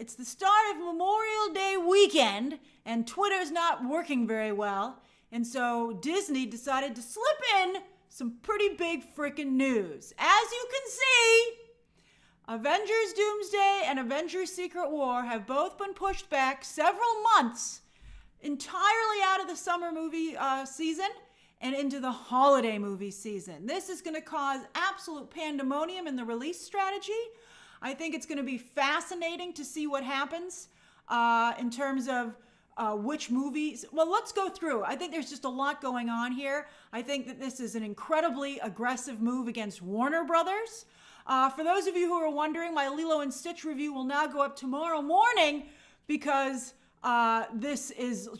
It's the start of Memorial Day weekend, and Twitter's not working very well. And so Disney decided to slip in some pretty big freaking news. As you can see, Avengers Doomsday and Avengers Secret War have both been pushed back several months, entirely out of the summer movie season and into the holiday movie season. This is going to cause absolute pandemonium in the release strategy. I think it's going to be fascinating to see what happens in terms of which movies. Well, let's go through. I think there's just a lot going on here. I think that this is an incredibly aggressive move against Warner Brothers. For those of you who are wondering, my Lilo and Stitch review will now go up tomorrow morning because this is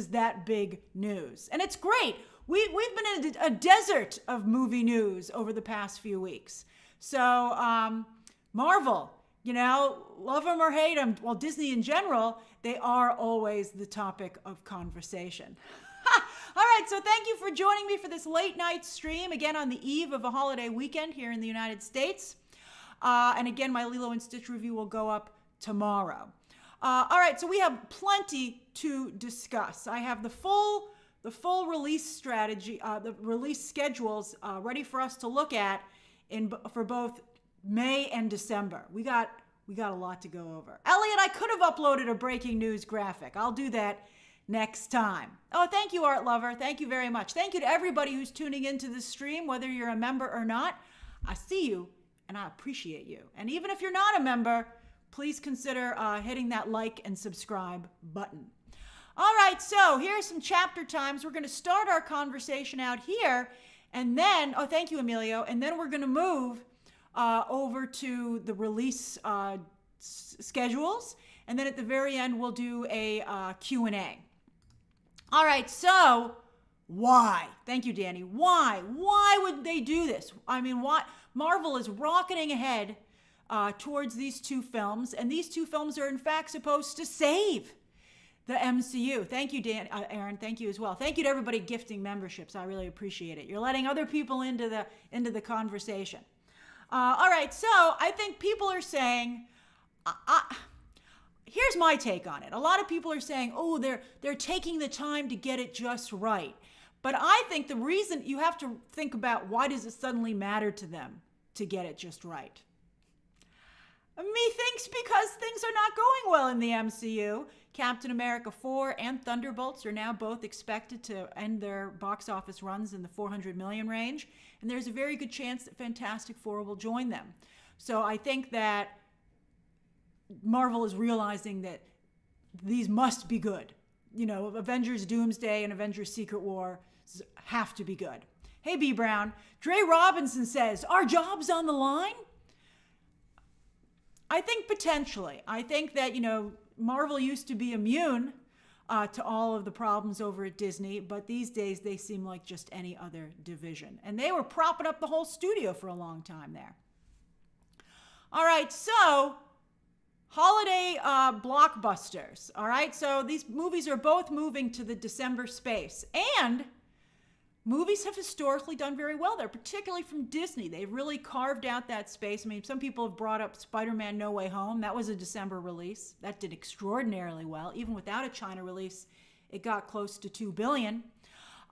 that big news. And it's great. We've been in a desert of movie news over the past few weeks. So Marvel, love them or hate them, well, Disney in general, they are always the topic of conversation. All right, so thank you for joining me for this late night stream, again on the eve of a holiday weekend here in the United States. And again, my Lilo and Stitch review will go up tomorrow. All right, so we have plenty to discuss. I have the full release strategy, the release schedules ready for us to look at for both May and December. We got a lot to go over. Elliot, I could have uploaded a breaking news graphic. I'll do that next time. Oh, thank you, Art Lover. Thank you very much. Thank you to everybody who's tuning into this stream, whether you're a member or not. I see you, and I appreciate you. And even if you're not a member, please consider hitting that like and subscribe button. All right, so here's some chapter times. We're going to start our conversation out here, and then, oh, thank you, Emilio, and then we're going to move over to the release schedules, and then at the very end, we'll do a Q&A. All right, so why? Thank you, Danny. Why? Why would they do this? I mean, why? Marvel is rocketing ahead towards these two films, and these two films are in fact supposed to save the MCU. Thank you, Aaron. Thank you as well. Thank you to everybody gifting memberships. I really appreciate it. You're letting other people into the conversation. All right, so I think people are saying, here's my take on it. A lot of people are saying, oh, they're taking the time to get it just right. But I think the reason you have to think about, why does it suddenly matter to them to get it just right? Methinks because things are not going well in the MCU. Captain America 4 and Thunderbolts are now both expected to end their box office runs in the 400 million range. And there's a very good chance that Fantastic Four will join them. So I think that Marvel is realizing that these must be good. Avengers Doomsday and Avengers Secret War have to be good. Hey, B. Brown. Dre Robinson says, are jobs on the line? I think potentially. I think that, Marvel used to be immune to all of the problems over at Disney, but these days they seem like just any other division. And they were propping up the whole studio for a long time there. All right, so holiday blockbusters. All right, so these movies are both moving to the December space. And movies have historically done very well there, particularly from Disney. They've really carved out that space. I mean, some people have brought up Spider-Man No Way Home. That was a December release. That did extraordinarily well. Even without a China release, it got close to $2 billion.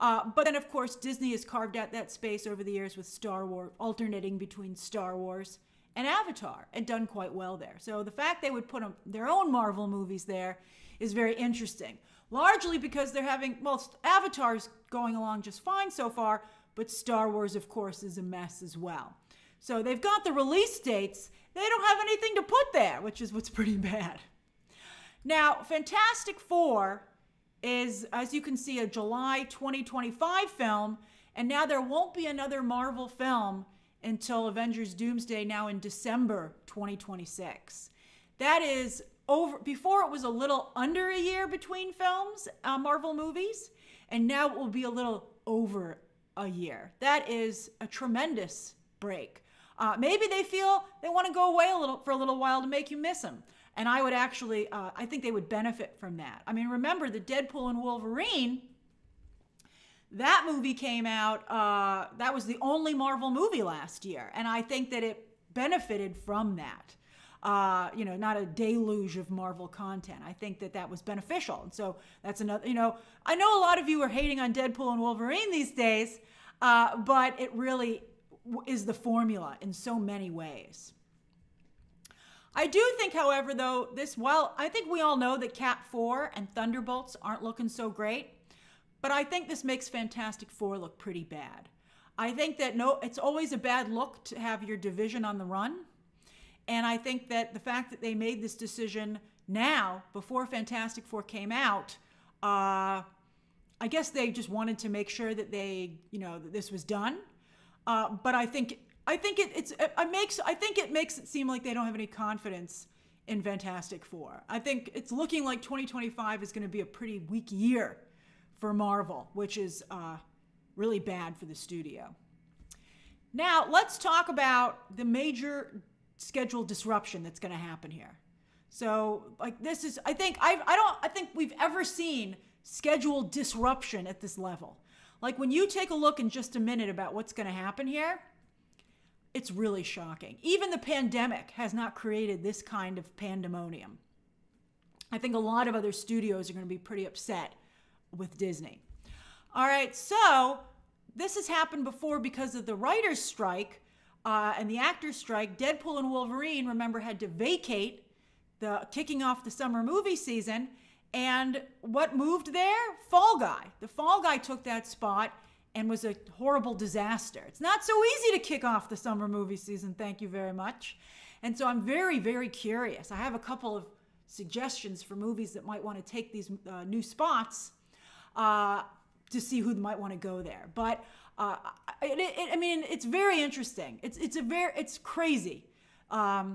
But then, of course, Disney has carved out that space over the years with Star Wars, alternating between Star Wars and Avatar, and done quite well there. So the fact they would put their own Marvel movies there is very interesting. Largely because they're having, Avatar's going along just fine so far, but Star Wars, of course, is a mess as well. So they've got the release dates. They don't have anything to put there, which is what's pretty bad. Now, Fantastic Four is, as you can see, a July 2025 film, and now there won't be another Marvel film until Avengers Doomsday now in December 2026. That is over. Before it was a little under a year between films, Marvel movies, and now it will be a little over a year. That is a tremendous break. Maybe they feel they want to go away for a little while to make you miss them. And I would actually, I think they would benefit from that. I mean, remember the Deadpool and Wolverine, that movie came out, that was the only Marvel movie last year. And I think that it benefited from that. not a deluge of Marvel content. I think that was beneficial. And so that's another, I know a lot of you are hating on Deadpool and Wolverine these days, but it really is the formula in so many ways. I do think, however, though, I think we all know that Cat 4 and Thunderbolts aren't looking so great, but I think this makes Fantastic Four look pretty bad. I think that it's always a bad look to have your division on the run. And I think that the fact that they made this decision now, before Fantastic Four came out, I guess they just wanted to make sure that that this was done. But I think it makes it seem like they don't have any confidence in Fantastic Four. I think it's looking like 2025 is going to be a pretty weak year for Marvel, which is really bad for the studio. Now, let's talk about the major schedule disruption that's going to happen here. So, this is, I think we've ever seen schedule disruption at this level. Like, when you take a look in just a minute about what's going to happen here, it's really shocking. Even the pandemic has not created this kind of pandemonium. I think a lot of other studios are going to be pretty upset with Disney. All right, so this has happened before because of the writer's strike and the actor's strike. Deadpool and Wolverine, remember, had to vacate kicking off the summer movie season. And what moved there? Fall Guy. The Fall Guy took that spot and was a horrible disaster. It's not so easy to kick off the summer movie season, thank you very much. And so I'm very, very curious. I have a couple of suggestions for movies that might want to take these new spots to see who might want to go there. But it's very interesting. It's crazy that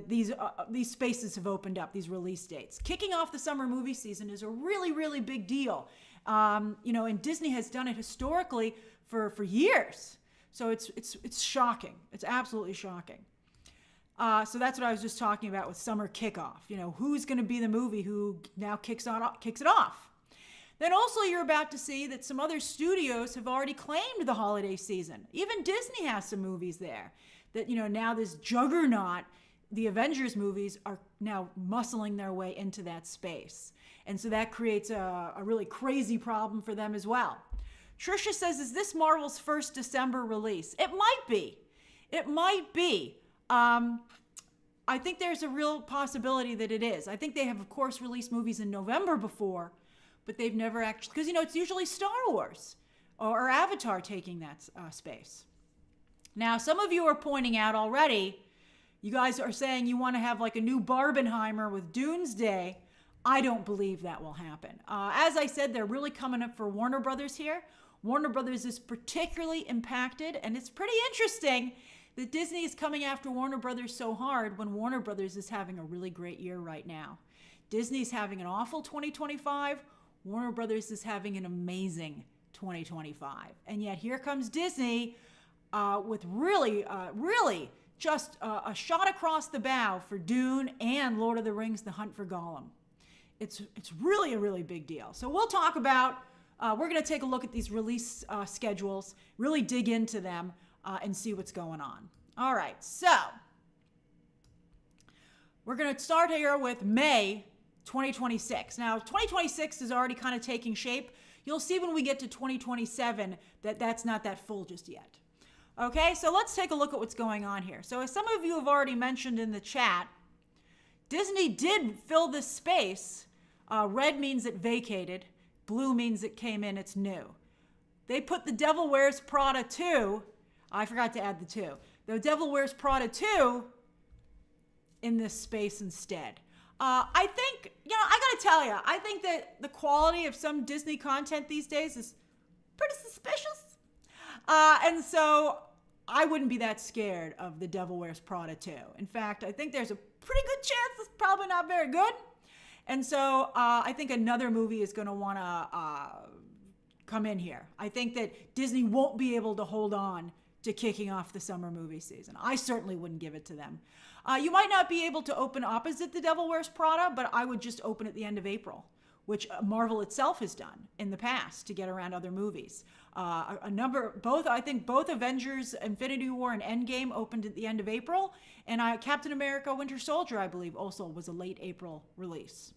these spaces have opened up, these release dates. Kicking off the summer movie season is a really, really big deal. And Disney has done it historically for years. So it's shocking. It's absolutely shocking. So that's what I was just talking about with summer kickoff. Who's going to be the movie who now kicks it off? Then also you're about to see that some other studios have already claimed the holiday season. Even Disney has some movies there. That, now this juggernaut, the Avengers movies, are now muscling their way into that space. And so that creates a really crazy problem for them as well. Trisha says, is this Marvel's first December release? It might be. It might be. I think there's a real possibility that it is. I think they have, of course, released movies in November before, but they've never actually, because, it's usually Star Wars or Avatar taking that space. Now, some of you are pointing out already, you guys are saying you want to have like a new Barbenheimer with Doomsday. I don't believe that will happen. As I said, they're really coming up for Warner Brothers here. Warner Brothers is particularly impacted, and it's pretty interesting that Disney is coming after Warner Brothers so hard when Warner Brothers is having a really great year right now. Disney's having an awful 2025. Warner Brothers is having an amazing 2025. And yet here comes Disney with really just a shot across the bow for Dune and Lord of the Rings, The Hunt for Gollum. It's really a really big deal. So we'll talk about, we're going to take a look at these release schedules, really dig into them and see what's going on. All right, so we're going to start here with May 2026. Now, 2026 is already kind of taking shape. You'll see when we get to 2027 that that's not that full just yet. Okay, so let's take a look at what's going on here. So as some of you have already mentioned in the chat, Disney did fill this space. Red means it vacated. Blue means it came in, it's new. They put The Devil Wears Prada 2, I forgot to add the 2. The Devil Wears Prada 2 in this space instead. I think, I gotta tell you, I think that the quality of some Disney content these days is pretty suspicious. And so I wouldn't be that scared of The Devil Wears Prada 2. In fact, I think there's a pretty good chance it's probably not very good. And so I think another movie is going to want to come in here. I think that Disney won't be able to hold on to kicking off the summer movie season. I certainly wouldn't give it to them. You might not be able to open opposite The Devil Wears Prada, but I would just open at the end of April which Marvel itself has done in the past to get around other movies. I think both Avengers Infinity War and Endgame opened at the end of April, and Captain America Winter Soldier, I believe, also was a late April release.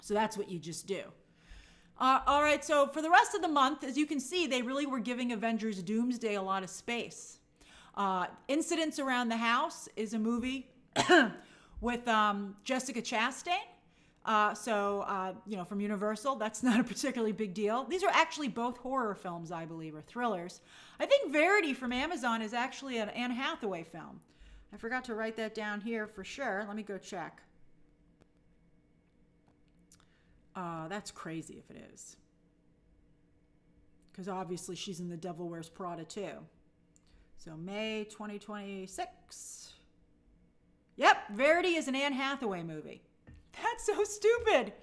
So that's what you just do. All right, so for the rest of the month, as you can see, they really were giving Avengers Doomsday a lot of space. Incidents Around the House is a movie with Jessica Chastain. From Universal, that's not a particularly big deal. These are actually both horror films, I believe, or thrillers. I think Verity from Amazon is actually an Anne Hathaway film. I forgot to write that down here for sure. Let me go check. That's crazy if it is. Because obviously she's in The Devil Wears Prada too. So May 2026. Yep, Verity is an Anne Hathaway movie. That's so stupid.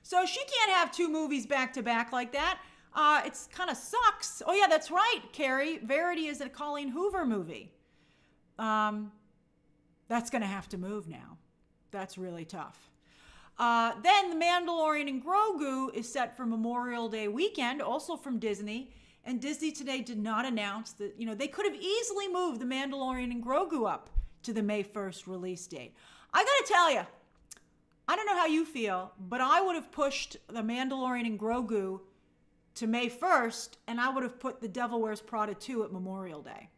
So she can't have two movies back to back like that. It's kind of sucks. Oh yeah, that's right, Carrie. Verity is a Colleen Hoover movie. That's going to have to move now. That's really tough. Then The Mandalorian and Grogu is set for Memorial Day weekend, also from Disney. And Disney today did not announce that, they could have easily moved The Mandalorian and Grogu up to the May 1st release date. I got to tell you, I don't know how you feel, but I would have pushed The Mandalorian and Grogu to May 1st, and I would have put The Devil Wears Prada 2 at Memorial Day.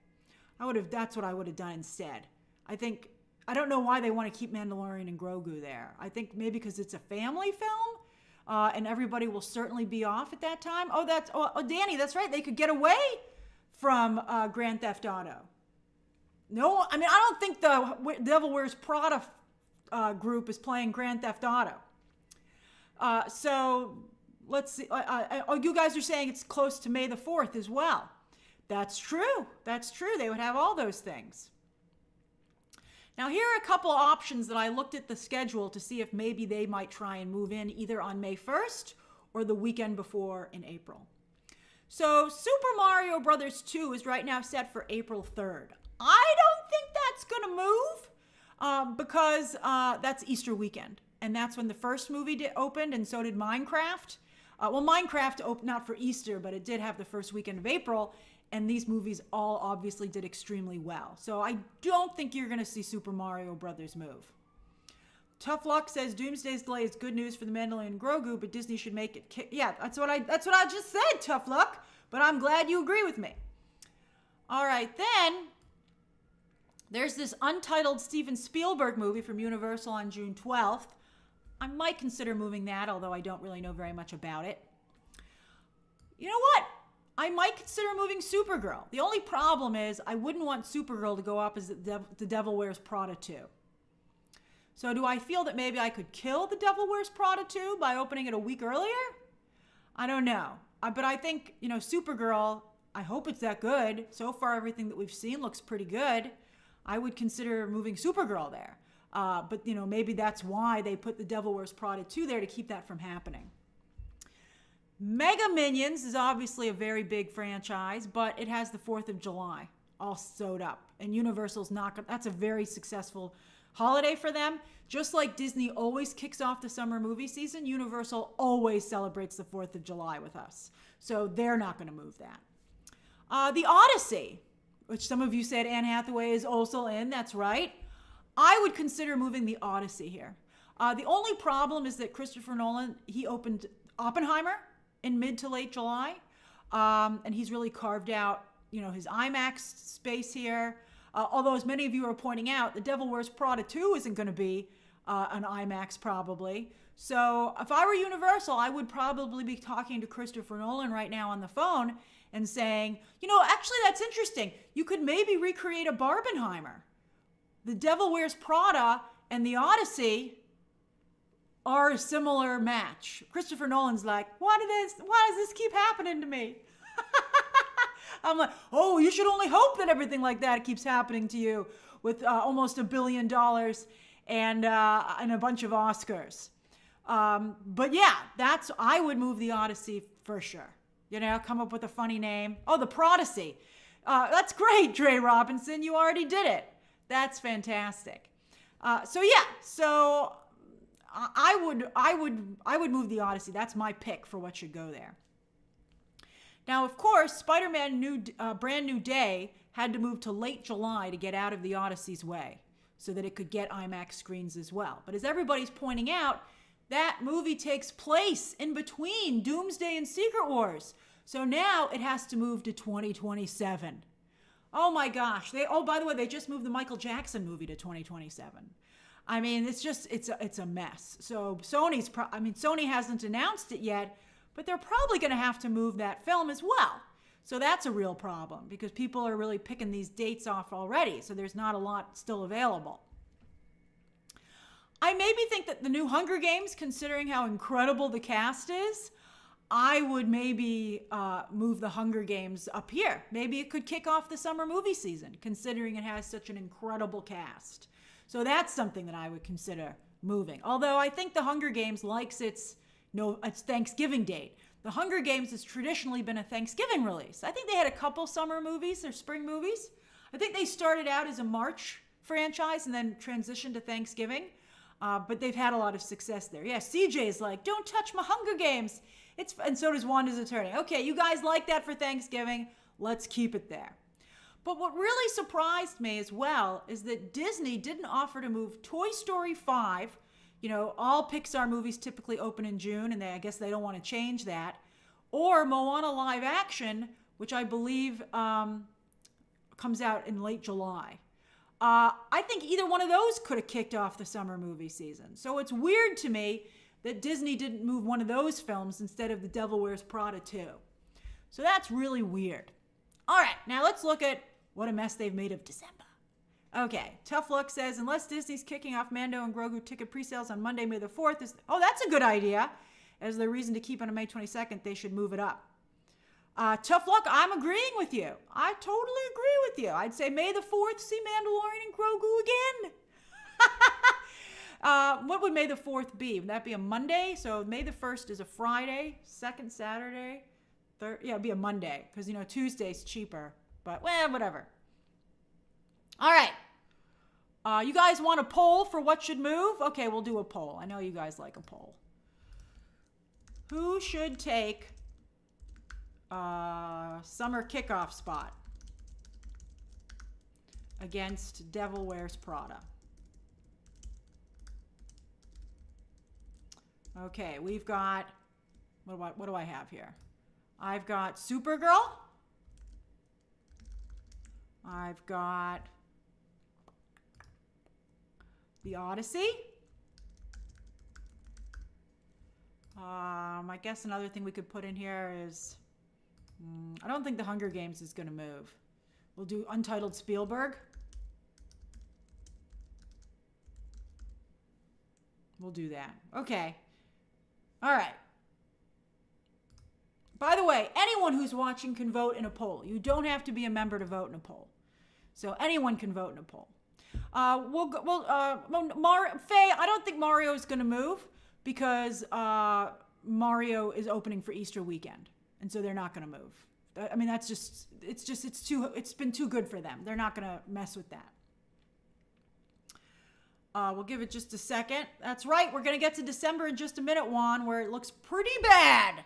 That's what I would have done instead. I don't know why they want to keep Mandalorian and Grogu there. I think maybe because it's a family film, and everybody will certainly be off at that time. Oh, Danny, that's right. They could get away from Grand Theft Auto. No, I don't think the Devil Wears Prada group is playing Grand Theft Auto. So let's see. You guys are saying it's close to May the 4th as well. That's true. That's true. They would have all those things. Now, here are a couple options that I looked at the schedule to see if maybe they might try and move in either on May 1st or the weekend before in April. So Super Mario Brothers 2 is right now set for April 3rd. I don't think that's going to move because that's Easter weekend. And that's when the first movie opened, and so did Minecraft. Minecraft opened not for Easter, but it did have the first weekend of April. And these movies all obviously did extremely well. So I don't think you're going to see Super Mario Brothers move. Tough Luck says Doomsday's delay is good news for the Mandalorian and Grogu, but Disney should make it. Yeah, that's what I just said, Tough Luck. But I'm glad you agree with me. All right, then there's this untitled Steven Spielberg movie from Universal on June 12th. I might consider moving that, although I don't really know very much about it. You know what? I might consider moving Supergirl. The only problem is I wouldn't want Supergirl to go opposite The Devil Wears Prada 2. So do I feel that maybe I could kill The Devil Wears Prada 2 by opening it a week earlier? I don't know. But I think, Supergirl, I hope it's that good. So far, everything that we've seen looks pretty good. I would consider moving Supergirl there. But maybe that's why they put The Devil Wears Prada 2 there, to keep that from happening. Mega Minions is obviously a very big franchise, but it has the 4th of July all sewed up. And Universal's that's a very successful holiday for them. Just like Disney always kicks off the summer movie season, Universal always celebrates the 4th of July with us. So they're not going to move that. The Odyssey, which some of you said Anne Hathaway is also in. That's right. I would consider moving The Odyssey here. The only problem is that Christopher Nolan, he opened Oppenheimer in mid to late July. And he's really carved out, his IMAX space here. Although, as many of you are pointing out, The Devil Wears Prada 2 isn't going to be an IMAX probably. So if I were Universal, I would probably be talking to Christopher Nolan right now on the phone and saying, actually that's interesting. You could maybe recreate a Barbenheimer. The Devil Wears Prada and The Odyssey are a similar match. Christopher Nolan's like, why does this keep happening to me? I'm like, oh, you should only hope that everything like that keeps happening to you with almost $1 billion and a bunch of Oscars. But yeah, I would move The Odyssey for sure. Come up with a funny name. Oh, The Prodigy. That's great, Dre Robinson. You already did it. That's fantastic. So I would move the Odyssey. That's my pick for what should go there. Now, of course, Spider-Man Brand New Day had to move to late July to get out of the Odyssey's way so that it could get IMAX screens as well. But as everybody's pointing out, that movie takes place in between Doomsday and Secret Wars. So now it has to move to 2027. Oh my gosh. By the way, they just moved the Michael Jackson movie to 2027. I mean, it's a mess. So Sony hasn't announced it yet, but they're probably going to have to move that film as well. So that's a real problem because people are really picking these dates off already. So there's not a lot still available. I maybe think that the new Hunger Games, considering how incredible the cast is, I would maybe move the Hunger Games up here. Maybe it could kick off the summer movie season, considering it has such an incredible cast. So that's something that I would consider moving. Although I think the Hunger Games likes its Thanksgiving date. The Hunger Games has traditionally been a Thanksgiving release. I think they had a couple summer movies or spring movies. I think they started out as a March franchise and then transitioned to Thanksgiving. But they've had a lot of success there. Yeah, CJ is like, don't touch my Hunger Games. And so does Wanda's attorney. Okay, you guys like that for Thanksgiving. Let's keep it there. But what really surprised me as well is that Disney didn't offer to move Toy Story 5. You know, all Pixar movies typically open in June, and I guess they don't want to change that. Or Moana live action, which I believe comes out in late July. I think either one of those could have kicked off the summer movie season. So it's weird to me that Disney didn't move one of those films instead of The Devil Wears Prada 2. So that's really weird. All right, now let's look at what a mess they've made of December. Okay, Tough Luck says, unless Disney's kicking off Mando and Grogu ticket pre-sales on Monday, May the 4th, that's a good idea. As their reason to keep it on May 22nd, they should move it up. Tough Luck, I'm agreeing with you. I totally agree with you. I'd say May the 4th, see Mandalorian and Grogu again. What would May the 4th be? Would that be a Monday? So May the 1st is a Friday, 2nd Saturday, 3rd. Yeah, it'd be a Monday because, Tuesday's cheaper. But, whatever. All right. You guys want a poll for what should move? Okay, we'll do a poll. I know you guys like a poll. Who should take summer kickoff spot against Devil Wears Prada? Okay, we've got, what do I have here? I've got Supergirl. I've got The Odyssey. I guess another thing we could put in here is, I don't think The Hunger Games is going to move. We'll do Untitled Spielberg. We'll do that. Okay. All right. By the way, anyone who's watching can vote in a poll. You don't have to be a member to vote in a poll. So anyone can vote in a poll. Faye, I don't think Mario is going to move because Mario is opening for Easter weekend. And so they're not going to move. I mean, it's been too good for them. They're not going to mess with that. We'll give it just a second. That's right. We're going to get to December in just a minute, Juan, where it looks pretty bad.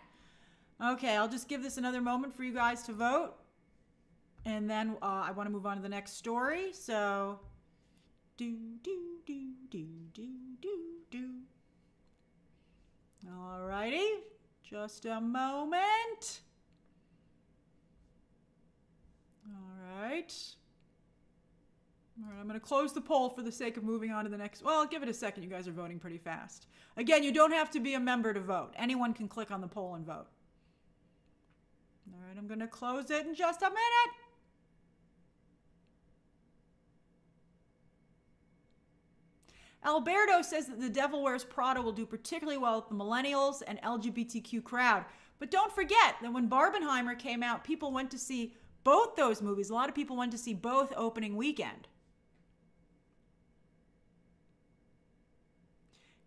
Okay, I'll just give this another moment for you guys to vote. And then I want to move on to the next story. So, All righty. Just a moment. All right. All right, I'm going to close the poll for the sake of moving on to the next. Well, give it a second. You guys are voting pretty fast. Again, you don't have to be a member to vote. Anyone can click on the poll and vote. All right, I'm going to close it in just a minute. Alberto says that The Devil Wears Prada will do particularly well with the millennials and LGBTQ crowd. But don't forget that when Barbenheimer came out, people went to see both those movies. A lot of people went to see both opening weekend.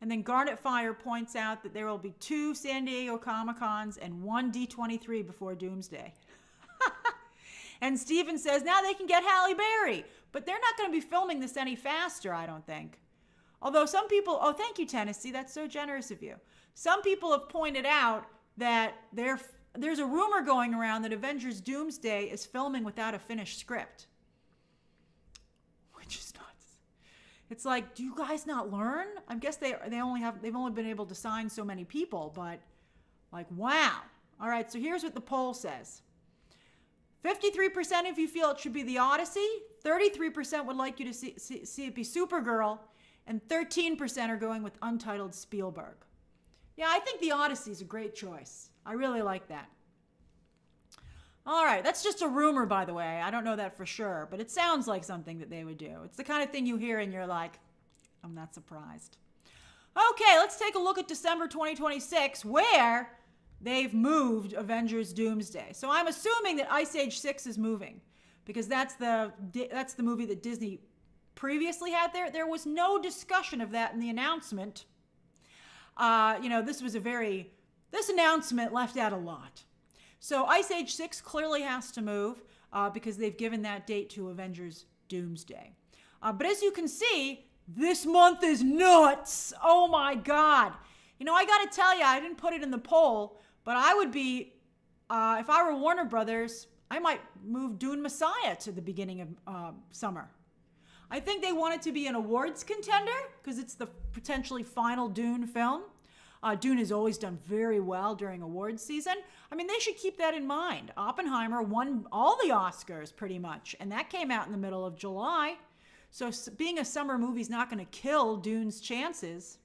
And then Garnet Fire points out that there will be 2 San Diego Comic-Cons and 1 D23 before Doomsday. And Steven says now they can get Halle Berry. But they're not going to be filming this any faster, I don't think. Although some people, oh, thank you, Tennessee. That's so generous of you. Some people have pointed out that there's a rumor going around that Avengers Doomsday is filming without a finished script. Which is nuts. It's like, do you guys not learn? I guess they've only been able to sign so many people, but like, wow. All right, so here's what the poll says. 53% of you feel it should be The Odyssey, 33% would like you to see it be Supergirl, and 13% are going with Untitled Spielberg. Yeah, I think The Odyssey is a great choice. I really like that. All right, that's just a rumor, by the way. I don't know that for sure, but it sounds like something that they would do. It's the kind of thing you hear and you're like, I'm not surprised. Okay, let's take a look at December 2026, where they've moved Avengers Doomsday. So I'm assuming that Ice Age 6 is moving, because that's the movie that Disney previously had there. There was no discussion of that in the announcement. This announcement left out a lot. So Ice Age 6 clearly has to move because they've given that date to Avengers Doomsday. But as you can see, this month is nuts. Oh my God. I got to tell you, I didn't put it in the poll, but I would be, if I were Warner Brothers, I might move Dune Messiah to the beginning of summer. I think they want it to be an awards contender because it's the potentially final Dune film. Dune has always done very well during awards season. I mean, they should keep that in mind. Oppenheimer won all the Oscars pretty much, and that came out in the middle of July. So being a summer movie is not going to kill Dune's chances.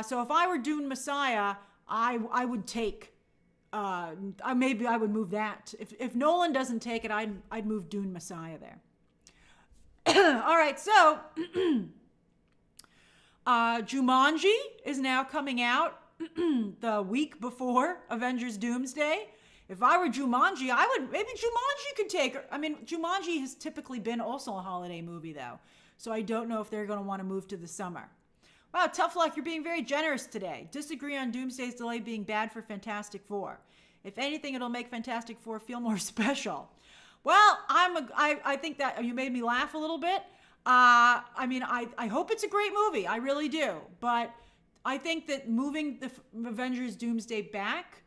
So if I were Dune Messiah, I would take, maybe I would move that. If Nolan doesn't take it, I'd move Dune Messiah there. All right, so Jumanji is now coming out the week before Avengers Doomsday. If I were Jumanji, maybe Jumanji could take her. I mean, Jumanji has typically been also a holiday movie, though. So I don't know if they're going to want to move to the summer. Wow, Tough Luck, you're being very generous today. Disagree on Doomsday's delay being bad for Fantastic Four. If anything, it'll make Fantastic Four feel more special. Well, I think that you made me laugh a little bit. I hope it's a great movie. I really do. But I think that moving the Avengers Doomsday back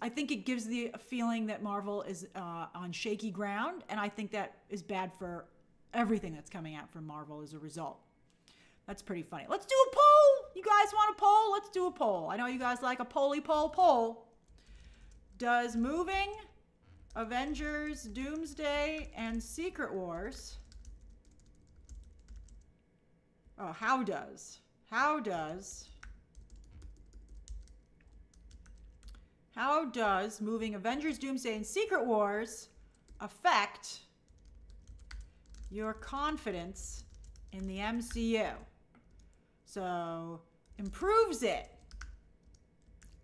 I think it gives the feeling that Marvel is on shaky ground. And I think that is bad for everything that's coming out from Marvel as a result. That's pretty funny. Let's do a poll. You guys want a poll? Let's do a poll. I know you guys like a poll. Does moving Avengers, Doomsday, and Secret Wars... Oh, how does moving Avengers, Doomsday, and Secret Wars affect your confidence in the MCU? So, improves it,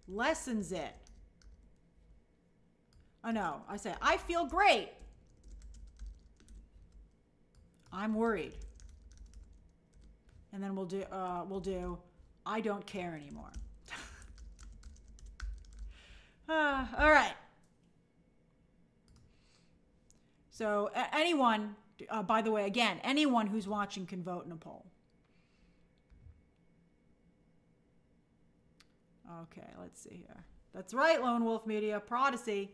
lessens it. Oh no, I say, I feel great. I'm worried. And then we'll do, I don't care anymore. All right. So anyone, by the way, again, anyone who's watching can vote in a poll. Okay, let's see here. That's right, Lone Wolf Media, Prodigy.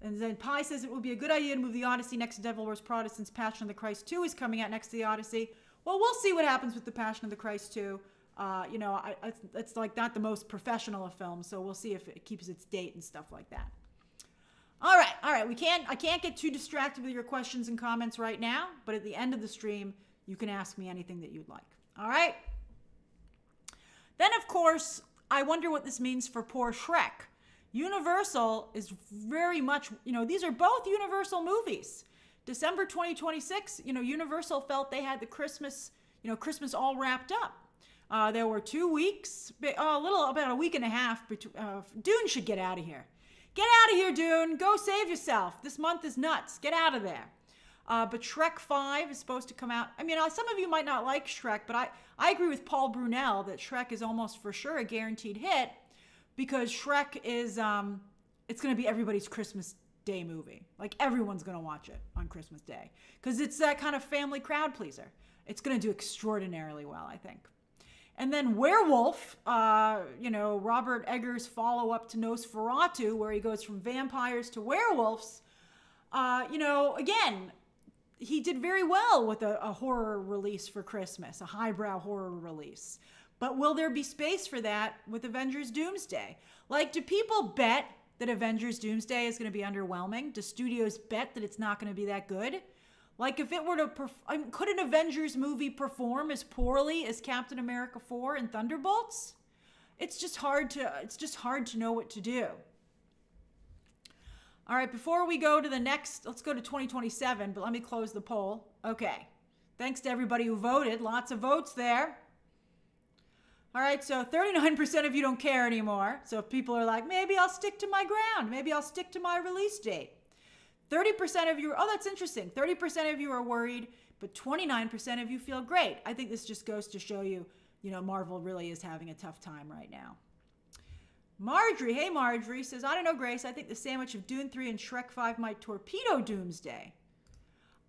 And then Pi says it would be a good idea to move the Odyssey next to Devil Wears Prada since Passion of the Christ 2 is coming out next to the Odyssey. Well, we'll see what happens with the Passion of the Christ 2. It's like not the most professional of films, so we'll see if it keeps its date and stuff like that. All right. I can't get too distracted with your questions and comments right now, but at the end of the stream, you can ask me anything that you'd like. All right? Then, of course, I wonder what this means for poor Shrek. Universal is very much, these are both Universal movies. December 2026, Universal felt they had the Christmas all wrapped up. There were 2 weeks, about a week and a half. Dune should get out of here. Get out of here, Dune. Go save yourself. This month is nuts. Get out of there. But Shrek 5 is supposed to come out. I mean, some of you might not like Shrek, but I agree with Paul Brunel that Shrek is almost for sure a guaranteed hit because Shrek is, it's going to be everybody's Christmas Day movie. Like everyone's going to watch it on Christmas Day because it's that kind of family crowd pleaser. It's going to do extraordinarily well, I think. And then Werewolf, Robert Eggers' follow-up to Nosferatu, where he goes from vampires to werewolves. Again, he did very well with a horror release for Christmas, a highbrow horror release. But will there be space for that with Avengers Doomsday? Like, do people bet that Avengers Doomsday is going to be underwhelming? Do studios bet that it's not going to be that good? Like, if it were to, could an Avengers movie perform as poorly as Captain America 4 and Thunderbolts? It's just hard to know what to do. All right, before we go to the next, let's go to 2027, but let me close the poll. Okay, thanks to everybody who voted. Lots of votes there. All right, so 39% of you don't care anymore. So if people are like, maybe I'll stick to my ground. Maybe I'll stick to my release date. 30% of you, that's interesting. 30% of you are worried, but 29% of you feel great. I think this just goes to show you, Marvel really is having a tough time right now. Marjorie, hey Marjorie, says, I don't know, Grace. I think the sandwich of Dune 3 and Shrek 5 might torpedo Doomsday.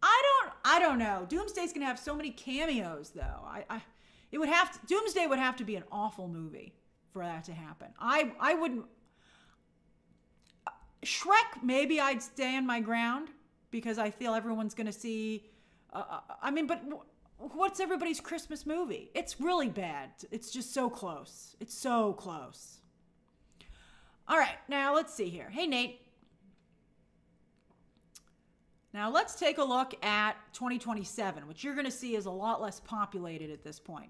I don't know. Doomsday's going to have so many cameos, though. Doomsday would have to be an awful movie for that to happen. I wouldn't. Shrek, maybe I'd stand my ground because I feel everyone's going to see. But what's everybody's Christmas movie? It's really bad. It's just so close. It's so close. All right, now let's see here. Hey, Nate. Now let's take a look at 2027, which you're going to see is a lot less populated at this point.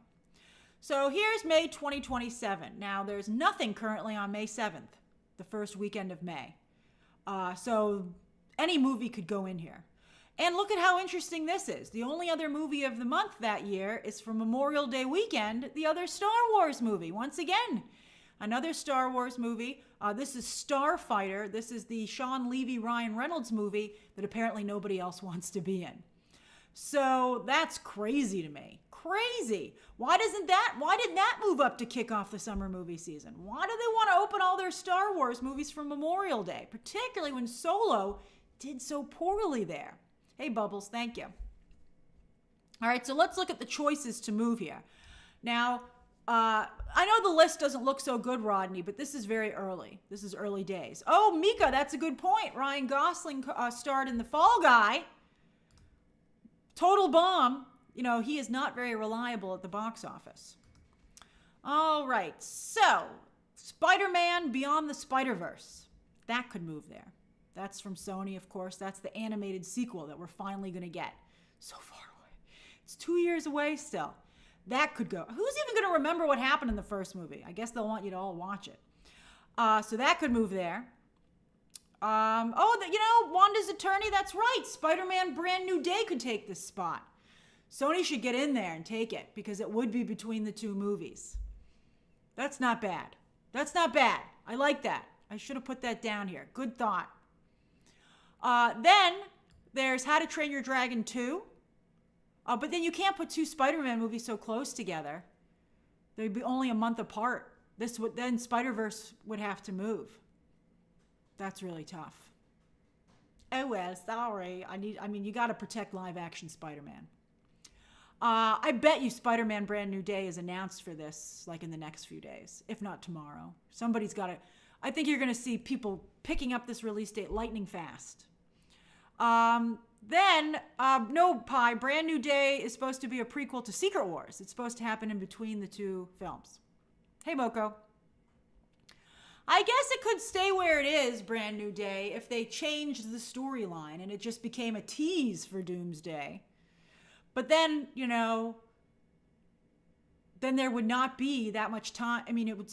So here's May 2027. Now there's nothing currently on May 7th, the first weekend of May. So any movie could go in here. And look at how interesting this is. The only other movie of the month that year is for Memorial Day weekend, the other Star Wars movie. Once again, another Star Wars movie. This is Starfighter. This is the Sean Levy, Ryan Reynolds movie that apparently nobody else wants to be in. So that's crazy to me. Crazy. Why didn't that move up to kick off the summer movie season? Why do they want to open all their Star Wars movies for Memorial Day, particularly when Solo did so poorly there? Hey, Bubbles, thank you. All right, so let's look at the choices to move here. Now, I know the list doesn't look so good, Rodney, but this is very early. This is early days. Oh, Mika, that's a good point. Ryan Gosling starred in The Fall Guy. Total bomb. He is not very reliable at the box office. All right, so Spider-Man Beyond the Spider-Verse. That could move there. That's from Sony, of course. That's the animated sequel that we're finally going to get. So far away. It's 2 years away still. That could go. Who's even going to remember what happened in the first movie? I guess they'll want you to all watch it. So that could move there. Wanda's Attorney, that's right. Spider-Man Brand New Day could take this spot. Sony should get in there and take it because it would be between the two movies. That's not bad. That's not bad. I like that. I should have put that down here. Good thought. Then there's How to Train Your Dragon 2. But then you can't put two Spider-Man movies so close together. They'd be only a month apart. Then Spider-Verse would have to move. That's really tough. Oh well, sorry. You got to protect live action Spider-Man. I bet you Spider-Man Brand New Day is announced for this, like in the next few days, if not tomorrow. Somebody's got to. I think you're going to see people picking up this release date lightning fast. Then, no pie, Brand New Day is supposed to be a prequel to Secret Wars. It's supposed to happen in between the two films. Hey, Moko. I guess it could stay where it is, Brand New Day, if they changed the storyline and it just became a tease for Doomsday. But then, then there would not be that much time. It would,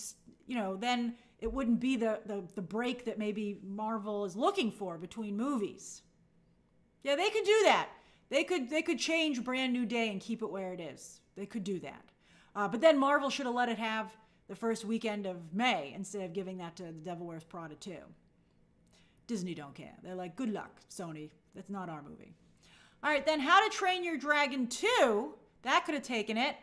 then it wouldn't be the break that maybe Marvel is looking for between movies. Yeah, they could do that. They could change Brand New Day and keep it where it is. They could do that. But then Marvel should have let it have the first weekend of May instead of giving that to The Devil Wears Prada 2. Disney don't care. They're like, good luck, Sony. That's not our movie. All right, then How to Train Your Dragon 2. That could have taken it.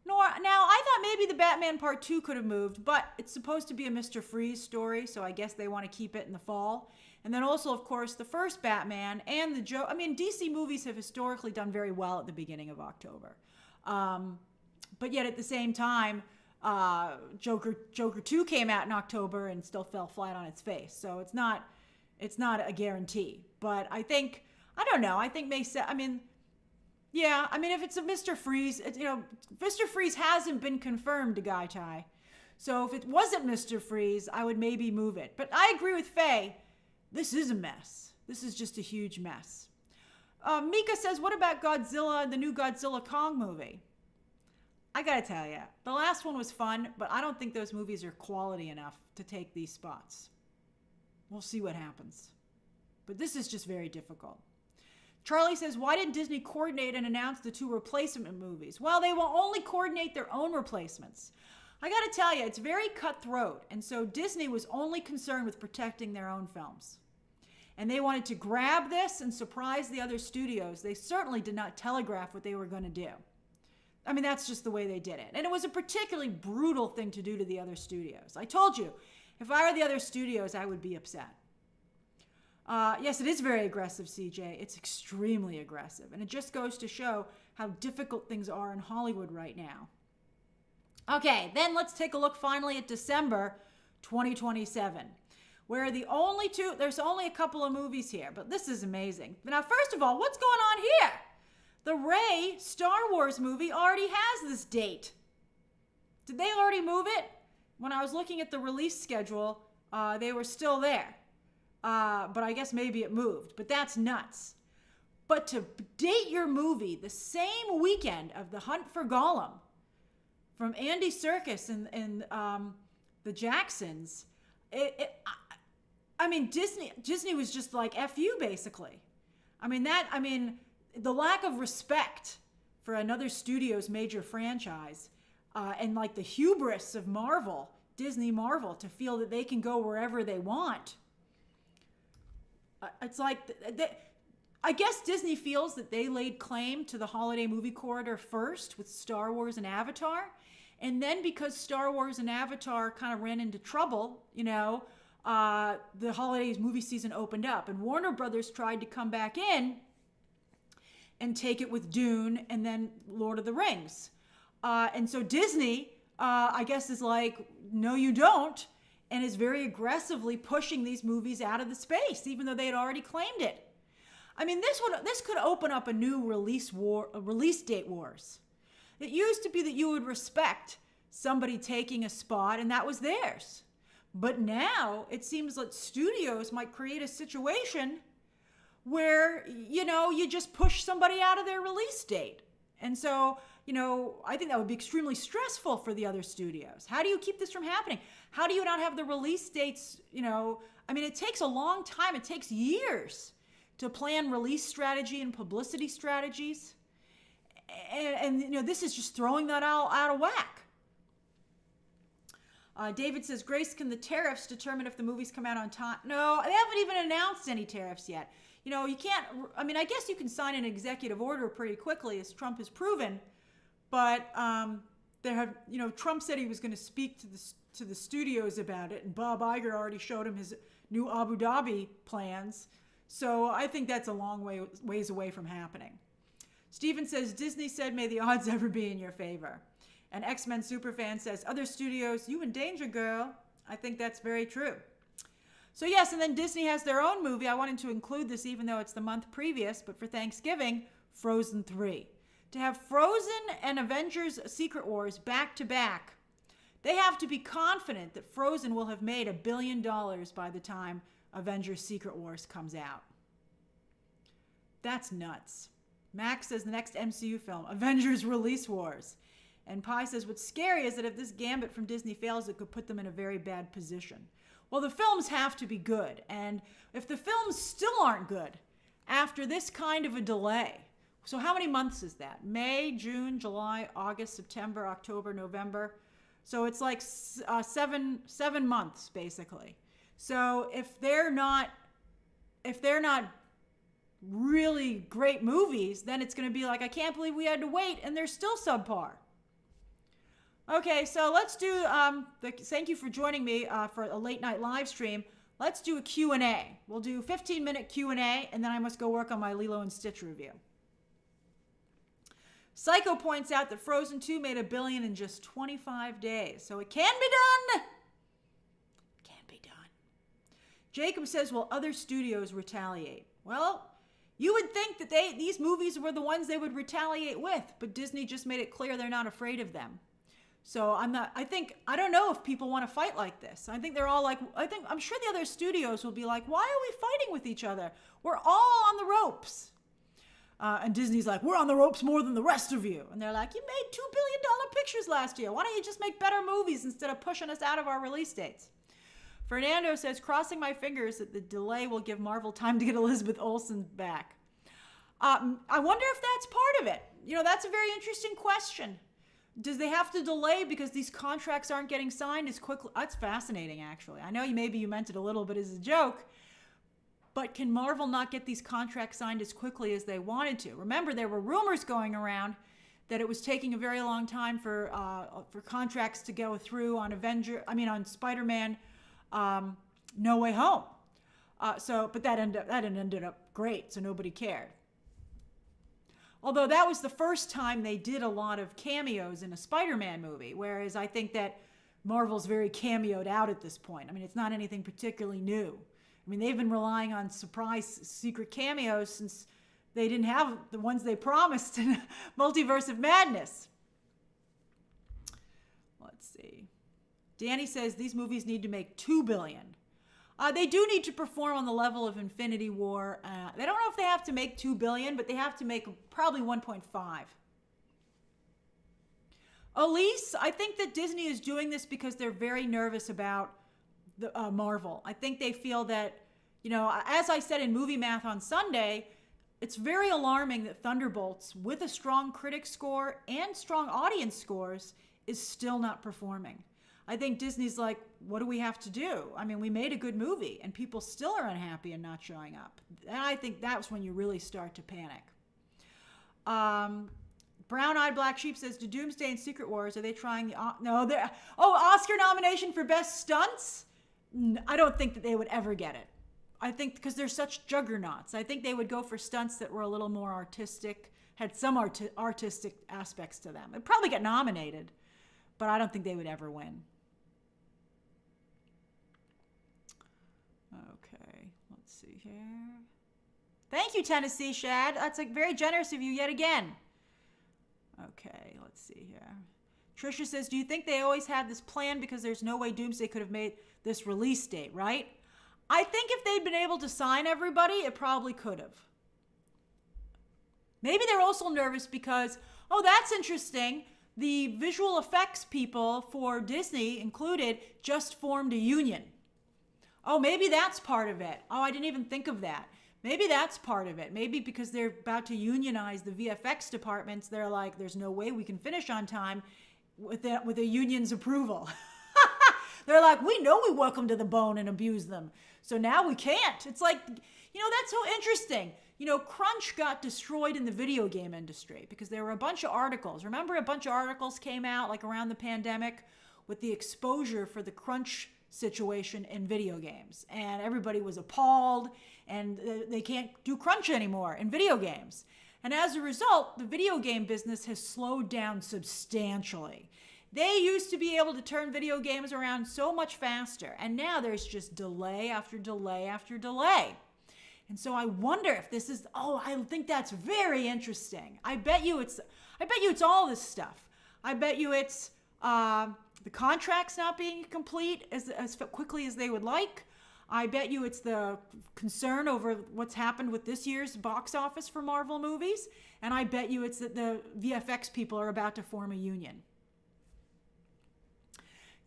Now, I thought maybe the Batman Part 2 could have moved, but it's supposed to be a Mr. Freeze story, so I guess they want to keep it in the fall. And then also, of course, the first Batman and the DC movies have historically done very well at the beginning of October. But yet at the same time, Joker 2 came out in October and still fell flat on its face. So it's not a guarantee. But I think, I don't know, I think if it's a Mr. Freeze, Mr. Freeze hasn't been confirmed to Guy Tai. So if it wasn't Mr. Freeze, I would maybe move it. But I agree with Faye. This is a mess. This is just a huge mess. Mika says, what about Godzilla, the new Godzilla Kong movie? I gotta tell you, the last one was fun, but I don't think those movies are quality enough to take these spots. We'll see what happens. But this is just very difficult. Charlie says, why didn't Disney coordinate and announce the 2 replacement movies? Well, they will only coordinate their own replacements. I gotta tell you, it's very cutthroat. And so Disney was only concerned with protecting their own films. And they wanted to grab this and surprise the other studios. They certainly did not telegraph what they were going to do. I mean, that's just the way they did it. And it was a particularly brutal thing to do to the other studios. I told you, if I were the other studios, I would be upset. Yes, it is very aggressive, CJ. It's extremely aggressive. And it just goes to show how difficult things are in Hollywood right now. Okay, then let's take a look finally at December 2027. Where there's only a couple of movies here, but this is amazing. Now, first of all, what's going on here? The Rey Star Wars movie already has this date. Did they already move it? When I was looking at the release schedule, they were still there. But I guess maybe it moved, but that's nuts. But to date your movie the same weekend of The Hunt for Gollum from Andy Serkis and the Jacksons, Disney was just like, F you, basically. The lack of respect for another studio's major franchise, and like the hubris of Disney Marvel, to feel that they can go wherever they want. It's like, I guess Disney feels that they laid claim to the holiday movie corridor first with Star Wars and Avatar. And then because Star Wars and Avatar kind of ran into trouble, the holidays movie season opened up, and Warner Brothers tried to come back in and take it with Dune and then Lord of the Rings. And so Disney, I guess, is like, no, you don't, and is very aggressively pushing these movies out of the space, even though they had already claimed it. I mean, this could open up a new release date wars. It used to be that you would respect somebody taking a spot, and that was theirs. But now it seems like studios might create a situation where, you just push somebody out of their release date. And so, I think that would be extremely stressful for the other studios. How do you keep this from happening? How do you not have the release dates, it takes a long time. It takes years to plan release strategy and publicity strategies. And this is just throwing that out of whack. David says, Grace, can the tariffs determine if the movies come out on time? No, they haven't even announced any tariffs yet. You can't, I guess you can sign an executive order pretty quickly, as Trump has proven. But Trump said he was going to speak to the studios about it, and Bob Iger already showed him his new Abu Dhabi plans. So I think that's a long ways away from happening. Steven says, Disney said, may the odds ever be in your favor. And X-Men Superfan says, other studios, you in danger, girl. I think that's very true. So yes, and then Disney has their own movie. I wanted to include this even though it's the month previous, but for Thanksgiving, Frozen 3. To have Frozen and Avengers Secret Wars back to back, they have to be confident that Frozen will have made $1 billion by the time Avengers Secret Wars comes out. That's nuts. Max says the next MCU film, Avengers Release Wars. And Pi says, what's scary is that if this gambit from Disney fails, it could put them in a very bad position. Well, the films have to be good. And if the films still aren't good after this kind of a delay, so how many months is that? May, June, July, August, September, October, November. So it's like 7 months, basically. So if they're not really great movies, then it's going to be like, I can't believe we had to wait, and they're still subpar. Okay, so let's do, thank you for joining me for a late night live stream. Let's do a Q&A. We'll do 15-minute Q&A, and then I must go work on my Lilo and Stitch review. Psycho points out that Frozen 2 made $1 billion in just 25 days. So it can be done. Can be done. Jacob says, will other studios retaliate? Well, you would think that these movies were the ones they would retaliate with, but Disney just made it clear they're not afraid of them. So I don't know if people want to fight like this. I think they're all like, I'm sure the other studios will be like, why are we fighting with each other? We're all on the ropes. And Disney's like, we're on the ropes more than the rest of you. And they're like, you made $2 billion pictures last year. Why don't you just make better movies instead of pushing us out of our release dates? Fernando says, crossing my fingers that the delay will give Marvel time to get Elizabeth Olsen back. I wonder if that's part of it. That's a very interesting question. Does they have to delay because these contracts aren't getting signed as quickly? That's fascinating, actually. I know maybe you meant it a little bit as a joke, but can Marvel not get these contracts signed as quickly as they wanted to? Remember, there were rumors going around that it was taking a very long time for contracts to go through on on Spider-Man No Way Home. But that ended up great, so nobody cared. Although that was the first time they did a lot of cameos in a Spider-Man movie, whereas I think that Marvel's very cameoed out at this point. It's not anything particularly new. They've been relying on surprise secret cameos since they didn't have the ones they promised in Multiverse of Madness. Let's see. Danny says these movies need to make $2 billion. They do need to perform on the level of Infinity War. They don't know if they have to make $2 billion, but they have to make probably 1.5. Elise, I think that Disney is doing this because they're very nervous about the Marvel. I think they feel that, as I said in Movie Math on Sunday, it's very alarming that Thunderbolts, with a strong critic score and strong audience scores, is still not performing. I think Disney's like, what do we have to do? We made a good movie and people still are unhappy and not showing up. And I think that's when you really start to panic. Brown-Eyed Black Sheep says, do Doomsday and Secret Wars, are they trying Oscar nomination for Best Stunts? I don't think that they would ever get it. I think because they're such juggernauts. I think they would go for stunts that were a little more artistic, had some artistic aspects to them. They'd probably get nominated, but I don't think they would ever win. Okay, let's see here. Thank you, Tennessee Shad. That's very generous of you yet again. Okay, let's see here. Trisha says, do you think they always had this plan because there's no way Doomsday could have made this release date, right? I think if they'd been able to sign everybody, it probably could have. Maybe they're also nervous because, that's interesting. The visual effects people for Disney included just formed a union. Maybe that's part of it. I didn't even think of that. Maybe that's part of it. Maybe because they're about to unionize the VFX departments, they're like, there's no way we can finish on time with a union's approval. They're like, we know we work them to the bone and abuse them, so now we can't. It's like, that's so interesting. Crunch got destroyed in the video game industry because there were a bunch of articles. Remember, a bunch of articles came out like around the pandemic with the exposure for the crunch situation in video games, and everybody was appalled, and they can't do crunch anymore in video games. And as a result, the video game business has slowed down substantially. They used to be able to turn video games around so much faster, and now there's just delay after delay after delay. And so I wonder if this is, I think that's very interesting. I bet you it's all this stuff. I bet you it's the contracts not being complete as quickly as they would like. I bet you it's the concern over what's happened with this year's box office for Marvel movies. And I bet you it's that the VFX people are about to form a union.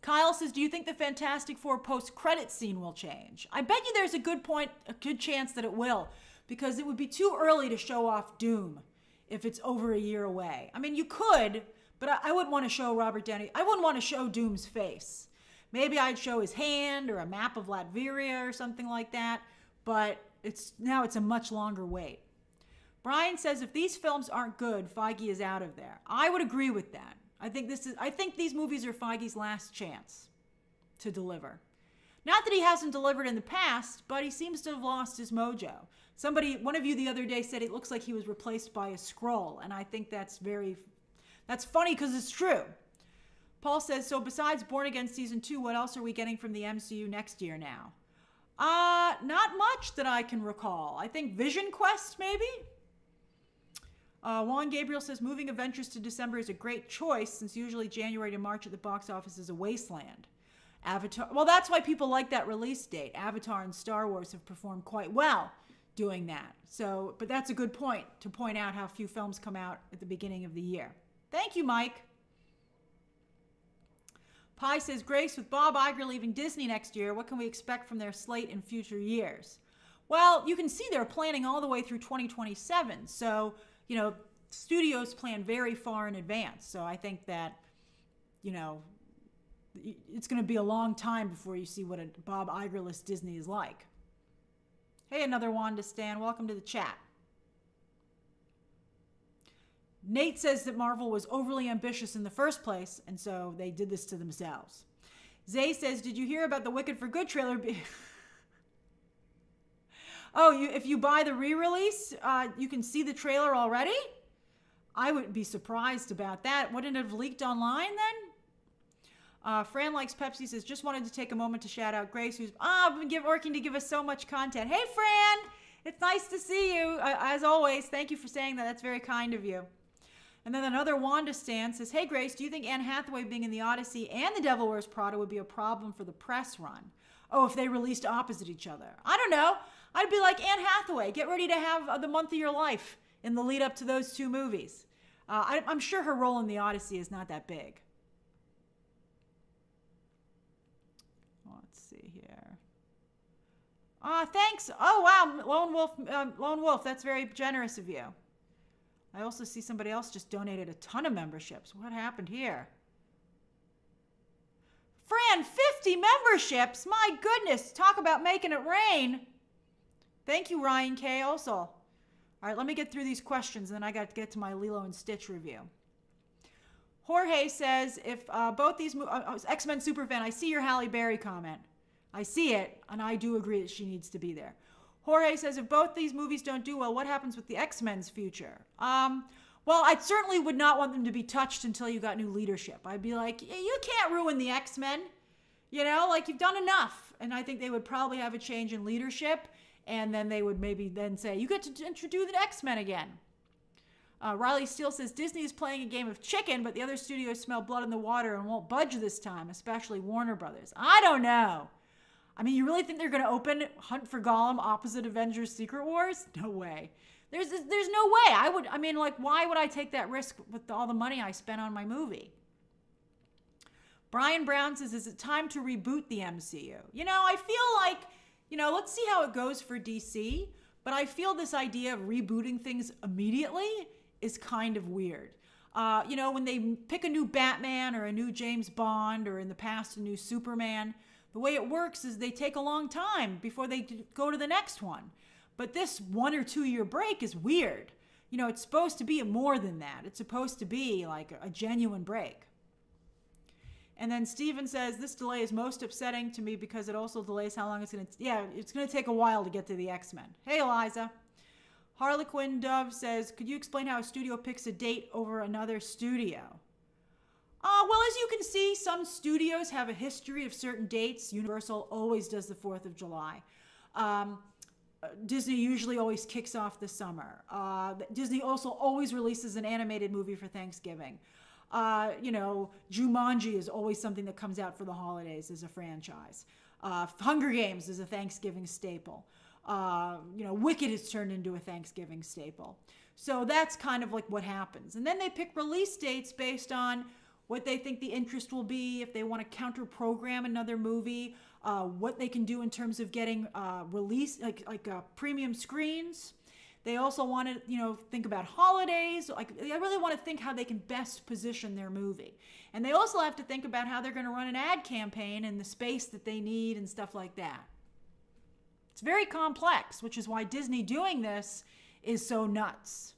Kyle says, do you think the Fantastic Four post-credit scene will change? I bet you there's a good chance that it will, because it would be too early to show off Doom if it's over a year away. You could, but I wouldn't want to show Robert Downey. I wouldn't want to show Doom's face. Maybe I'd show his hand or a map of Latveria or something like that, but it's a much longer wait. Brian says, if these films aren't good, Feige is out of there. I would agree with that. I think these movies are Feige's last chance to deliver. Not that he hasn't delivered in the past, but he seems to have lost his mojo. One of you the other day said it looks like he was replaced by a Skrull, and I think that's funny because it's true. Paul says, so besides Born Again Season 2, what else are we getting from the MCU next year now? Not much that I can recall. I think Vision Quest, maybe? Juan Gabriel says, moving Avengers to December is a great choice since usually January to March at the box office is a wasteland. Avatar, well, that's why people like that release date. Avatar and Star Wars have performed quite well doing that. So, but that's a good point to point out how few films come out at the beginning of the year. Thank you, Mike. Pi says, Grace, with Bob Iger leaving Disney next year, what can we expect from their slate in future years? Well, you can see they're planning all the way through 2027. So, studios plan very far in advance. So I think that, it's going to be a long time before you see what a Bob Iger-less Disney is like. Hey, another Wanda Stan. Welcome to the chat. Nate says that Marvel was overly ambitious in the first place, and so they did this to themselves. Zay says, did you hear about the Wicked for Good trailer? If you buy the re-release, you can see the trailer already? I would be surprised about that. Wouldn't it have leaked online then? Fran Likes Pepsi says, just wanted to take a moment to shout out Grace, who's been working to give us so much content. Hey, Fran! It's nice to see you. As always, thank you for saying that. That's very kind of you. And then another Wanda Stan says, hey, Grace, do you think Anne Hathaway being in The Odyssey and The Devil Wears Prada would be a problem for the press run? Oh, if they released opposite each other. I don't know. I'd be like, Anne Hathaway, get ready to have the month of your life in the lead up to those two movies. I'm sure her role in The Odyssey is not that big. Let's see here. Thanks. Oh, wow. Lone Wolf, that's very generous of you. I also see somebody else just donated a ton of memberships. What happened here? Fran, 50 memberships? My goodness, talk about making it rain. Thank you, Ryan K. also. All right, let me get through these questions, and then I got to get to my Lilo and Stitch review. Jorge says, if both these X-Men Superfan, I see your Halle Berry comment. I see it, and I do agree that she needs to be there. Jorge says, if both these movies don't do well, what happens with the X-Men's future? Well, I certainly would not want them to be touched until you got new leadership. I'd be like, you can't ruin the X-Men. You've done enough. And I think they would probably have a change in leadership, and then they would maybe then say, you get to introduce the X-Men again. Riley Steele says, Disney is playing a game of chicken, but the other studios smell blood in the water and won't budge this time, especially Warner Brothers. I don't know. I mean, you really think they're going to open Hunt for Gollum opposite Avengers Secret Wars? No way. There's no way. Why would I take that risk with all the money I spent on my movie? Brian Brown says, is it time to reboot the MCU? I feel like, let's see how it goes for DC, but I feel this idea of rebooting things immediately is kind of weird. When they pick a new Batman or a new James Bond or in the past a new Superman, the way it works is they take a long time before they go to the next one. But this 1 or 2 year break is weird. It's supposed to be more than that. It's supposed to be like a genuine break. And then Steven says, this delay is most upsetting to me because it also delays how long it's going to take a while to get to the X-Men. Hey, Eliza. Harlequin Dove says, could you explain how a studio picks a date over another studio? Well, as you can see, some studios have a history of certain dates. Universal always does the 4th of July. Disney usually always kicks off the summer. Disney also always releases an animated movie for Thanksgiving. Jumanji is always something that comes out for the holidays as a franchise. Hunger Games is a Thanksgiving staple. Wicked has turned into a Thanksgiving staple. So that's kind of like what happens. And then they pick release dates based on what they think the interest will be, if they want to counter-program another movie, what they can do in terms of getting release, premium screens. They also want to, think about holidays. They really want to think how they can best position their movie. And they also have to think about how they're going to run an ad campaign and the space that they need and stuff like that. It's very complex, which is why Disney doing this is so nuts.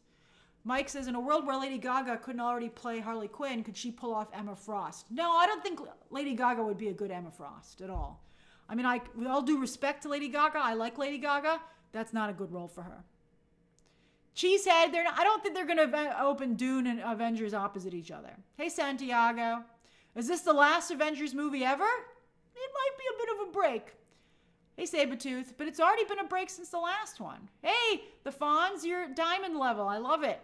Mike says, in a world where Lady Gaga couldn't already play Harley Quinn, could she pull off Emma Frost? No, I don't think Lady Gaga would be a good Emma Frost at all. I mean, with all due respect to Lady Gaga, I like Lady Gaga, That's not a good role for her. Cheesehead, I don't think they're going to open Dune and Avengers opposite each other. Hey, Santiago. Is this the last Avengers movie ever? It might be a bit of a break. Hey, Sabretooth. But it's already been a break since the last one. Hey, the Fonz, you're diamond level. I love it.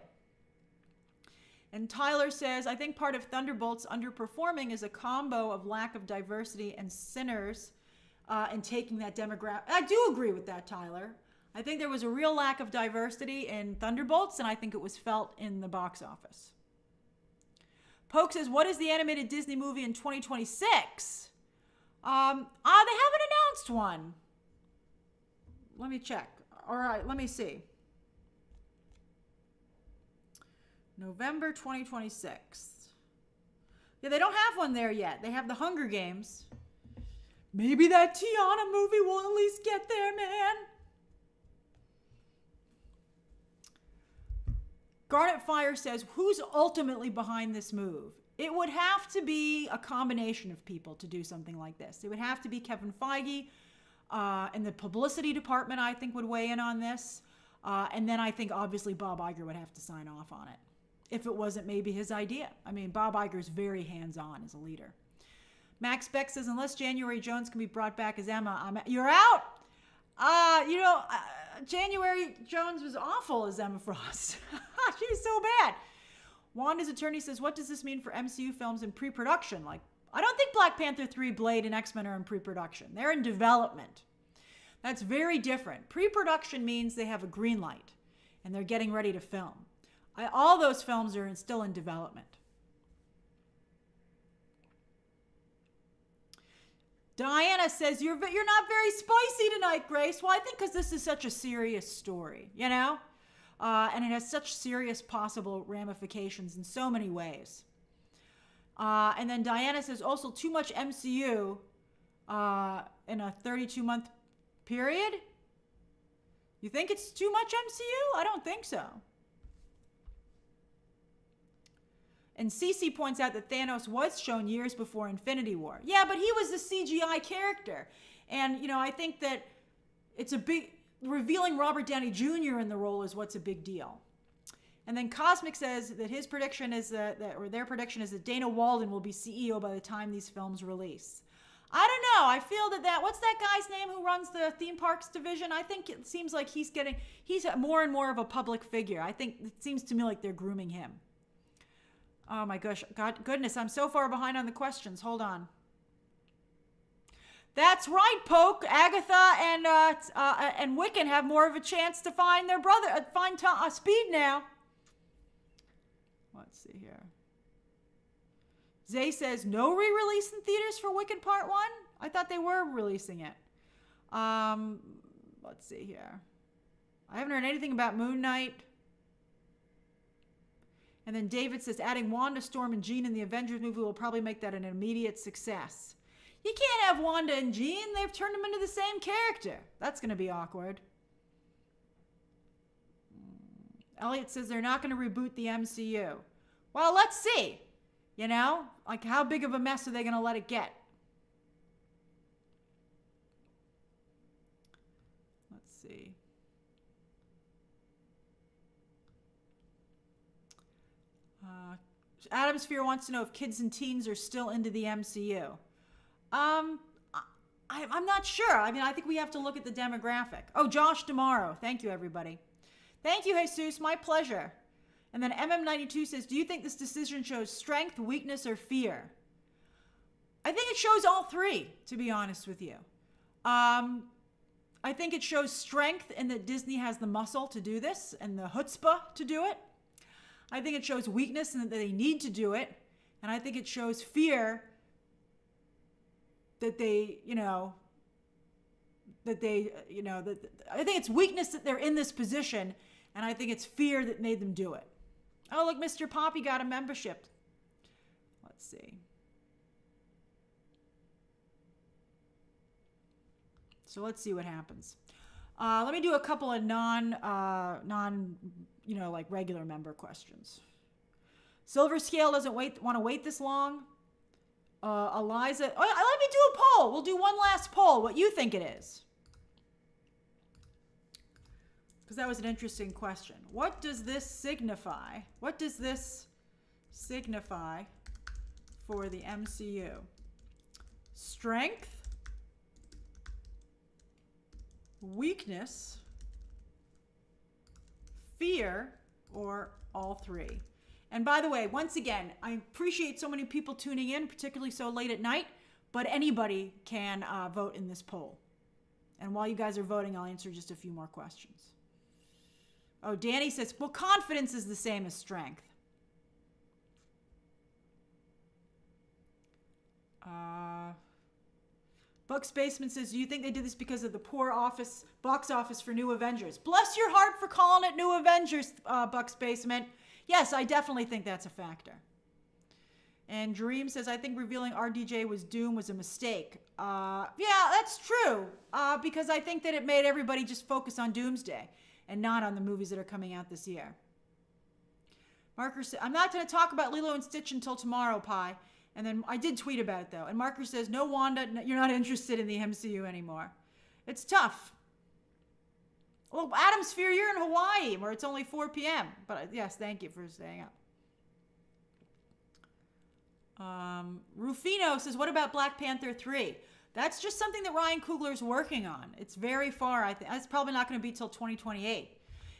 And Tyler says, I think part of Thunderbolt's underperforming is a combo of lack of diversity and sinners and taking that demographic. I do agree with that, Tyler. I think there was a real lack of diversity in Thunderbolts, and I think it was felt in the box office. Poke says, what is the animated Disney movie in 2026? They haven't announced one. Let me check. All right, let me see. November 2026. Yeah, they don't have one there yet. They have the Hunger Games. Maybe that Tiana movie will at least get there, man. Garnet Fire says, who's ultimately behind this move? It would have to be a combination of people to do something like this. It would have to be Kevin Feige, and the publicity department, I think, would weigh in on this. And then I think, obviously, Bob Iger would have to sign off on it, if it wasn't maybe his idea. I mean, Bob Iger's very hands-on as a leader. Max Beck says, unless January Jones can be brought back as Emma, you're out. January Jones was awful as Emma Frost. She was so bad. Wanda's attorney says, what does this mean for MCU films in pre-production? Like, I don't think Black Panther 3, Blade, and X-Men are in pre-production. They're in development. That's very different. Pre-production means they have a green light and they're getting ready to film. All those films are still in development. Diana says, you're not very spicy tonight, Grace. Well, I think because this is such a serious story, you know? And it has such serious possible ramifications in so many ways. And then Diana says, also too much MCU in a 32-month period? You think it's too much MCU? I don't think so. And Cece points out that Thanos was shown years before Infinity War. Yeah, but he was a CGI character. And, I think that it's a big... Revealing Robert Downey Jr. in the role is what's a big deal. And then Cosmic says that his prediction is their prediction is that Dana Walden will be CEO by the time these films release. I don't know. I feel that what's that guy's name who runs the theme parks division? I think it seems like he's more and more of a public figure. I think it seems to me like they're grooming him. Oh my gosh, goodness, I'm so far behind on the questions. Hold on. That's right, Poke. Agatha and Wiccan have more of a chance to find their brother, find Speed now. Let's see here. Zay says, no re-release in theaters for Wicked Part 1? I thought they were releasing it. Let's see here. I haven't heard anything about Moon Knight. And then David says, adding Wanda, Storm, and Jean in the Avengers movie will probably make that an immediate success. You can't have Wanda and Jean. They've turned them into the same character. That's going to be awkward. Elliot says they're not going to reboot the MCU. Well, let's see. Like how big of a mess are they going to let it get? Let's see. Adam Sphere wants to know if kids and teens are still into the MCU. I'm not sure. I mean, I think we have to look at the demographic. Oh, Josh Demaro. Thank you, everybody. Thank you, Jesus. My pleasure. And then MM92 says, do you think this decision shows strength, weakness, or fear? I think it shows all three, to be honest with you. I think it shows strength in that Disney has the muscle to do this and the chutzpah to do it. I think it shows weakness in that they need to do it. And I think it shows fear that I think it's weakness that they're in this position, and I think it's fear that made them do it. Oh, look, Mr. Poppy got a membership. Let's see. So let's see what happens. Let me do a couple of like regular member questions. Silver Scale doesn't want to wait this long. Eliza, let me do a poll. We'll do one last poll. What you think it is? because that was an interesting question. What does this signify? What does this signify for the MCU? Strength, weakness, fear, or all three? And by the way, once again, I appreciate so many people tuning in, particularly so late at night, but anybody can vote in this poll. And while you guys are voting, I'll answer just a few more questions. Oh, Danny says, well, confidence is the same as strength. Buck Spaceman says, do you think they did this because of the poor box office for New Avengers? Bless your heart for calling it New Avengers, Buck Spaceman. Yes, I definitely think that's a factor. And Dream says, I think revealing RDJ was Doom was a mistake. Yeah, that's true. Because I think that it made everybody just focus on Doomsday and not on the movies that are coming out this year. Marker says, I'm not going to talk about Lilo and Stitch until tomorrow, Pi. And then I did tweet about it, though. And Marker says, no, Wanda, you're not interested in the MCU anymore. It's tough. Well, Adam Sphere, you're in Hawaii, where it's only 4 p.m. But yes, thank you for staying up. Rufino says, what about Black Panther 3? That's just something that Ryan Coogler's working on. It's very far. I think it's probably not going to be till 2028.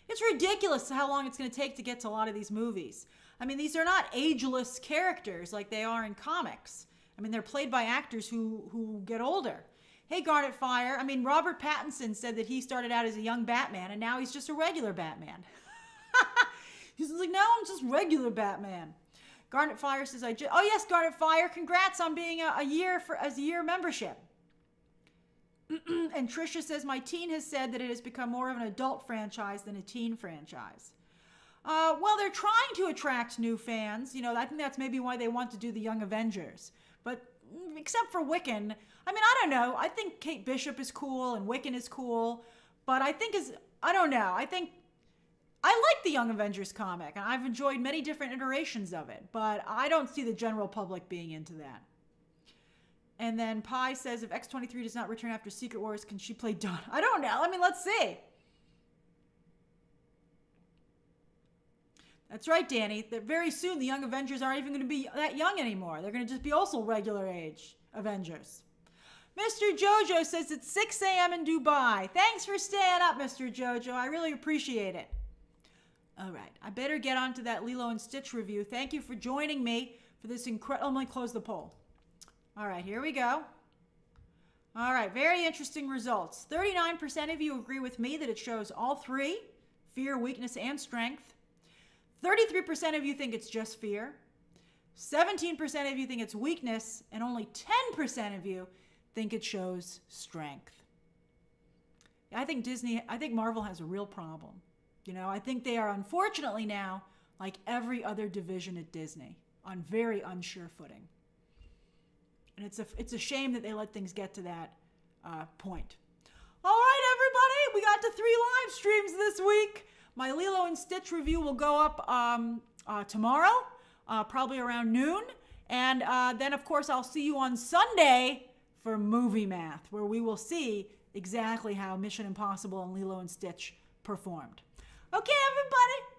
It's ridiculous how long it's going to take to get to a lot of these movies. I mean, these are not ageless characters like they are in comics. I mean, they're played by actors who get older. Hey, Garnet Fire. I mean, Robert Pattinson said that he started out as a young Batman, and now he's just a regular Batman. He's like, now I'm just regular Batman. Garnet Fire says, oh yes, Garnet Fire, congrats on being a year membership. And Trisha says, my teen has said that it has become more of an adult franchise than a teen franchise. Well, they're trying to attract new fans. You know, I think that's maybe why they want to do the Young Avengers. But except for Wiccan, I mean, I don't know. I think Kate Bishop is cool and Wiccan is cool. But I don't know. I think I like the Young Avengers comic, and I've enjoyed many different iterations of it. But I don't see the general public being into that. And then Pi says, if X-23 does not return after Secret Wars, can she play Dawn? I don't know. I mean, let's see. That's right, Danny. That very soon the Young Avengers aren't even going to be that young anymore. They're going to just be also regular age Avengers. Mr. Jojo says it's 6 a.m. in Dubai. Thanks for staying up, Mr. Jojo. I really appreciate it. All right. I better get on to that Lilo and Stitch review. Thank you for joining me for this incredible... Let me close the poll. All right, here we go. All right, very interesting results. 39% of you agree with me that it shows all three, fear, weakness, and strength. 33% of you think it's just fear. 17% of you think it's weakness, and only 10% of you think it shows strength. I think Marvel has a real problem. You know, I think they are unfortunately now, like every other division at Disney, on very unsure footing. And it's a shame that they let things get to that point. All right, everybody, we got to 3 live streams this week. My Lilo and Stitch review will go up tomorrow, probably around noon. And then, of course, I'll see you on Sunday for Movie Math, where we will see exactly how Mission Impossible and Lilo and Stitch performed. Okay, everybody.